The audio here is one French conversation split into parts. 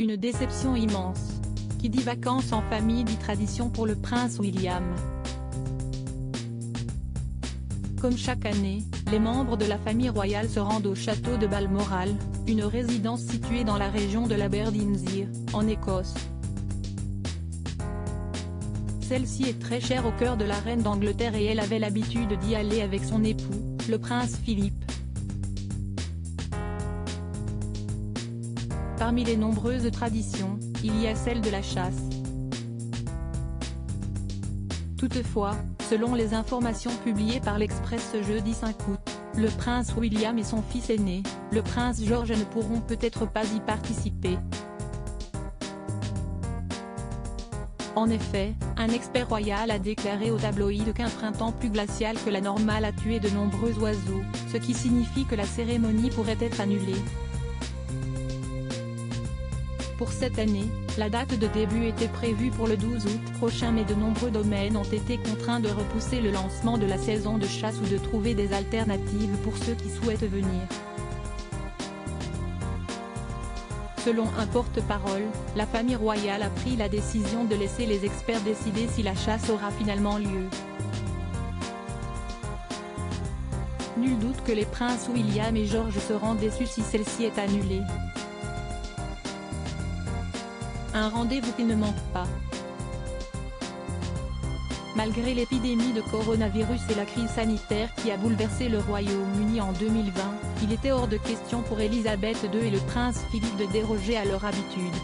Une déception immense. Qui dit vacances en famille dit tradition pour le prince William. Comme chaque année, les membres de la famille royale se rendent au château de Balmoral, une résidence située dans la région de l'Aberdeenshire, en Écosse. Celle-ci est très chère au cœur de la reine d'Angleterre et elle avait l'habitude d'y aller avec son époux, le prince Philippe. Parmi les nombreuses traditions, il y a celle de la chasse. Toutefois, selon les informations publiées par l'Express ce jeudi 5 août, le prince William et son fils aîné, le prince George ne pourront peut-être pas y participer. En effet, un expert royal a déclaré au tabloïd qu'un printemps plus glacial que la normale a tué de nombreux oiseaux, ce qui signifie que la cérémonie pourrait être annulée. Pour cette année, la date de début était prévue pour le 12 août prochain mais de nombreux domaines ont été contraints de repousser le lancement de la saison de chasse ou de trouver des alternatives pour ceux qui souhaitent venir. Selon un porte-parole, la famille royale a pris la décision de laisser les experts décider si la chasse aura finalement lieu. Nul doute que les princes William et George seront déçus si celle-ci est annulée. Un rendez-vous qui ne manque pas. Malgré l'épidémie de coronavirus et la crise sanitaire qui a bouleversé le Royaume-Uni en 2020, il était hors de question pour Elisabeth II et le prince Philippe de déroger à leur habitude.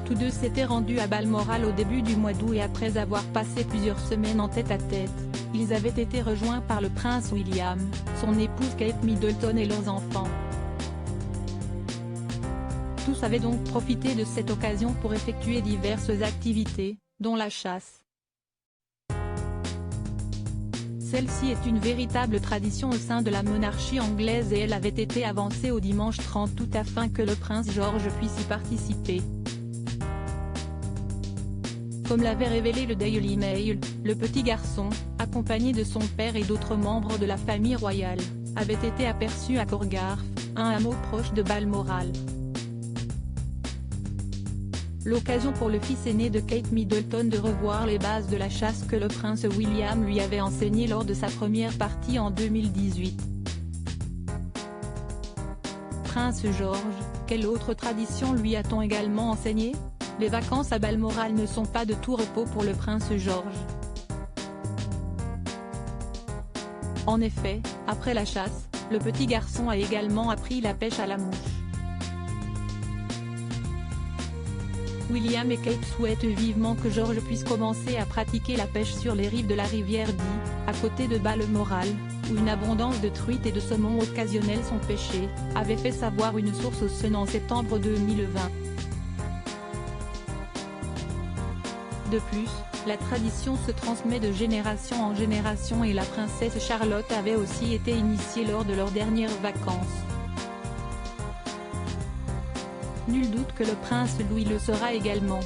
Tous deux s'étaient rendus à Balmoral au début du mois d'août et après avoir passé plusieurs semaines en tête-à-tête, ils avaient été rejoints par le prince William, son épouse Kate Middleton et leurs enfants. Tous avaient donc profité de cette occasion pour effectuer diverses activités, dont la chasse. Celle-ci est une véritable tradition au sein de la monarchie anglaise et elle avait été avancée au dimanche 30 août afin que le prince George puisse y participer. Comme l'avait révélé le Daily Mail, le petit garçon, accompagné de son père et d'autres membres de la famille royale, avait été aperçu à Corgarth, un hameau proche de Balmoral. L'occasion pour le fils aîné de Kate Middleton de revoir les bases de la chasse que le prince William lui avait enseignées lors de sa première partie en 2018. Prince George, quelle autre tradition lui a-t-on également enseigné? Les vacances à Balmoral ne sont pas de tout repos pour le prince George. En effet, après la chasse, le petit garçon a également appris la pêche à la mouche. William et Kate souhaitent vivement que George puisse commencer à pratiquer la pêche sur les rives de la rivière Dee, à côté de Balmoral, où une abondance de truites et de saumons occasionnels sont pêchés, avait fait savoir une source au Sun en septembre 2020. De plus, la tradition se transmet de génération en génération et la princesse Charlotte avait aussi été initiée lors de leurs dernières vacances. Nul doute que le prince Louis le sera également.